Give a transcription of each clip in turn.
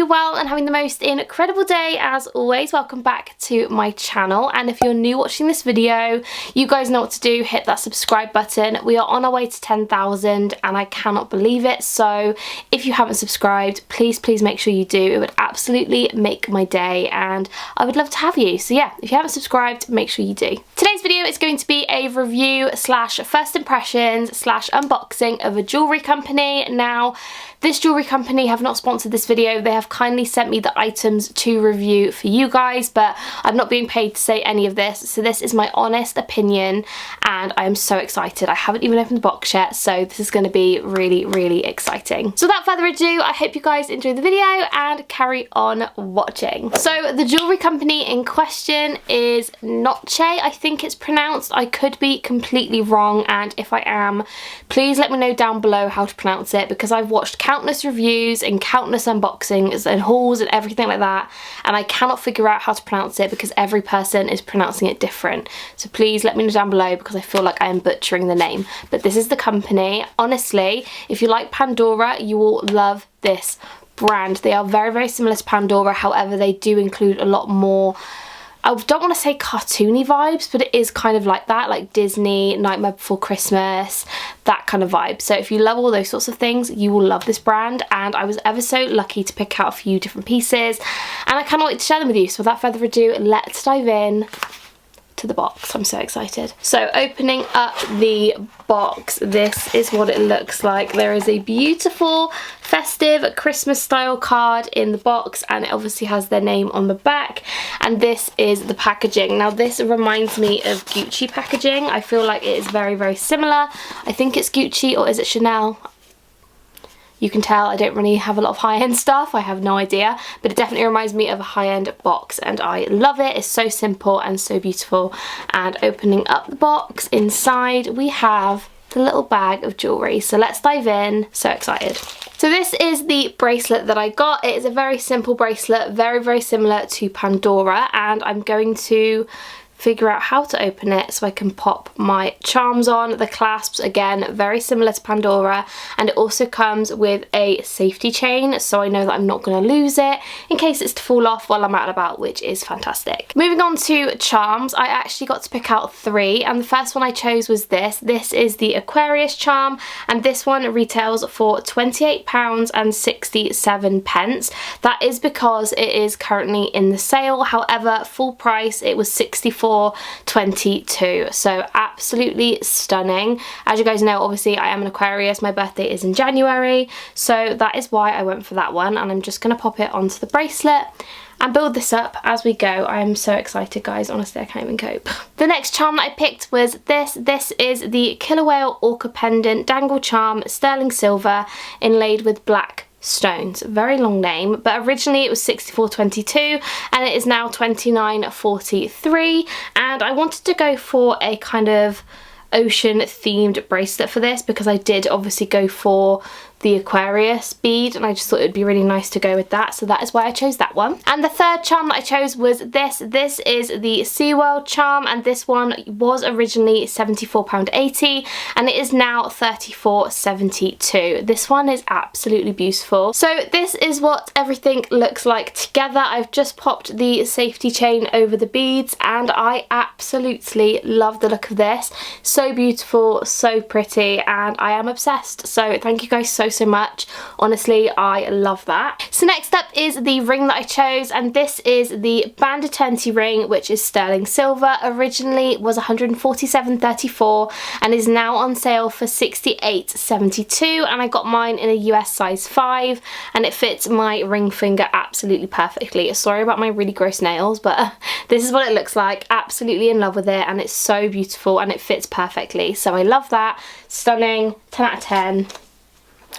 you're well and having the most incredible day as always. Welcome back to my channel, and if you're new watching this video, you guys know what to do. Hit that subscribe button. We are on our way to 10,000 and I cannot believe it, so if you haven't subscribed, please make sure you do. It would absolutely make my day and I would love to have you. So yeah, if you haven't subscribed, make sure you do. Today's video is going to be a review slash first impressions slash unboxing of a jewellery company. Now, this jewellery company have not sponsored this video. They have kindly sent me the items to review for you guys, but I'm not being paid to say any of this, so this is my honest opinion and I am so excited. I haven't even opened the box yet, so this is going to be really exciting. So without further ado, I hope you guys enjoy the video and carry on watching. So the jewellery company in question is GNOCE, I think it's pronounced. I could be completely wrong, and if I am, please let me know down below how to pronounce it, because I've watched countless reviews and countless unboxings and hauls and everything like that, and I cannot figure out how to pronounce it because every person is pronouncing it different. So please let me know down below because I feel like I am butchering the name. But this is the company. Honestly, if you like Pandora, you will love this brand. They are very similar to Pandora, however they do include a lot more, I don't want to say cartoony vibes, but it is kind of like that, like Disney, Nightmare Before Christmas, that kind of vibe. So if you love all those sorts of things, you will love this brand, and I was ever so lucky to pick out a few different pieces, and I cannot wait to share them with you. So without further ado, let's dive in to the box. I'm so excited. So opening up the box, this is what it looks like. There is a beautiful festive Christmas style card in the box, and it obviously has their name on the back, and this is the packaging. Now this reminds me of Gucci packaging. I feel like it is very similar. I think it's Gucci, or is it Chanel? You can tell I don't really have a lot of high-end stuff, I have no idea, but it definitely reminds me of a high-end box and I love it. It's so simple and so beautiful. And opening up the box, inside we have the little bag of jewellery. So let's dive in. So excited. So this is the bracelet that I got. It is a very simple bracelet, very similar to Pandora, and I'm going to figure out how to open it so I can pop my charms on. The clasps, again, very similar to Pandora, and it also comes with a safety chain, so I know that I'm not going to lose it in case it's to fall off while I'm out and about, which is fantastic. Moving on to charms, I actually got to pick out 3, and the first one I chose was this. This is the Aquarius charm, and this one retails for £28.67. That is because it is currently in the sale. However, full price it was $64.22, so absolutely stunning. As you guys know, obviously I am an Aquarius, my birthday is in January, so that is why I went for that one, and I'm just going to pop it onto the bracelet and build this up as we go. I am so excited, guys, honestly I can't even cope. The next charm that I picked was this. This is the Killer Whale Orca Pendant Dangle Charm, sterling silver, inlaid with black stones. Very long name, but originally it was $64.22 and it is now $29.43, and I wanted to go for a kind of ocean themed bracelet for this because I did obviously go for the Aquarius bead and I just thought it would be really nice to go with that, so that is why I chose that one. And the third charm that I chose was this. This is the SeaWorld charm, and this one was originally £74.80 and it is now $34.72. This one is absolutely beautiful. So this is what everything looks like together. I've just popped the safety chain over the beads and I absolutely love the look of this. So beautiful, so pretty, and I am obsessed. So thank you guys so much. Honestly, I love that. So next up is the ring that I chose, and this is the Band Eternity ring, which is sterling silver. Originally was $147.34 and is now on sale for $68.72, and I got mine in a US size 5 and it fits my ring finger absolutely perfectly. Sorry about my really gross nails, but this is what it looks like. Absolutely in love with it, and it's so beautiful and it fits perfectly, so I love that. Stunning, 10 out of 10.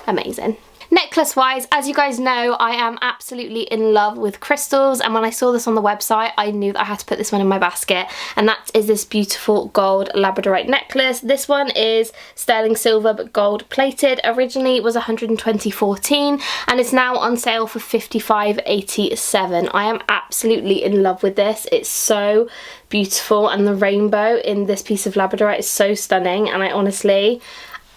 Amazing. Necklace wise, as you guys know, I am absolutely in love with crystals, and when I saw this on the website I knew that I had to put this one in my basket, and that is this beautiful gold labradorite necklace. This one is sterling silver but gold plated. Originally it was $120.14 and it's now on sale for $55.87. I am absolutely in love with this. It's so beautiful, and the rainbow in this piece of labradorite is so stunning, and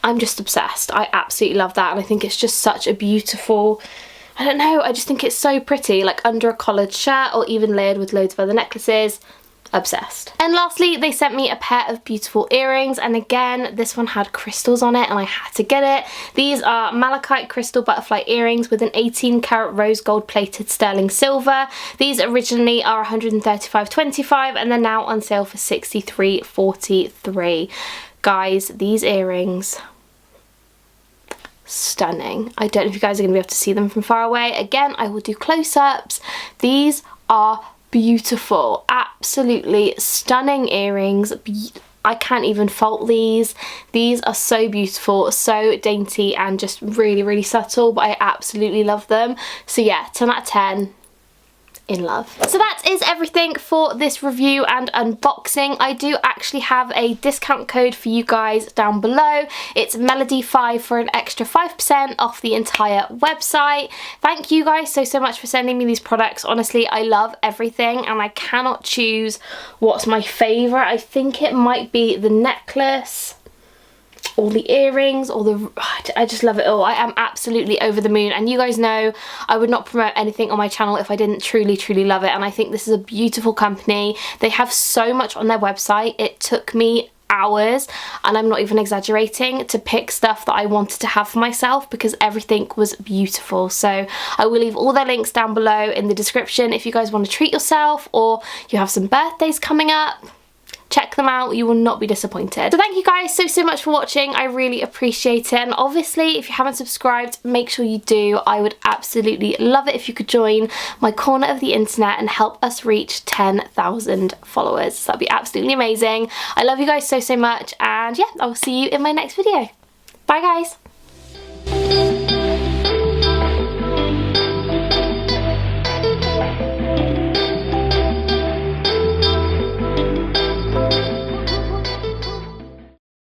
I'm just obsessed. I absolutely love that, and I think it's just such a beautiful I don't know, I just think it's so pretty, like under a collared shirt or even layered with loads of other necklaces. Obsessed. And lastly, they sent me a pair of beautiful earrings, and again this one had crystals on it and I had to get it. These are malachite crystal butterfly earrings with an 18 karat rose gold plated sterling silver. These originally are $135.25 and they're now on sale for $63.43. Guys, these earrings, stunning. I don't know if you guys are going to be able to see them from far away. Again, I will do close-ups. These are beautiful, absolutely stunning earrings. I can't even fault these. These are so beautiful, so dainty and just really, really subtle, but I absolutely love them. So yeah, 10 out of 10. In love. So that is everything for this review and unboxing. I do actually have a discount code for you guys down below. It's Melody5 for an extra 5% off the entire website. Thank you guys so much for sending me these products. Honestly, I love everything and I cannot choose what's my favourite. I think it might be the necklace, or the earrings, or the... I just love it all. I am absolutely over the moon, and you guys know I would not promote anything on my channel if I didn't truly love it, and I think this is a beautiful company. They have so much on their website. It took me hours, and I'm not even exaggerating, to pick stuff that I wanted to have for myself because everything was beautiful. So I will leave all their links down below in the description if you guys want to treat yourself or you have some birthdays coming up. Check them out, you will not be disappointed. So thank you guys so much for watching. I really appreciate it, and obviously if you haven't subscribed, make sure you do. I would absolutely love it if you could join my corner of the internet and help us reach 10,000 followers. That'd be absolutely amazing. I love you guys so much, and yeah, I will see you in my next video. Bye guys.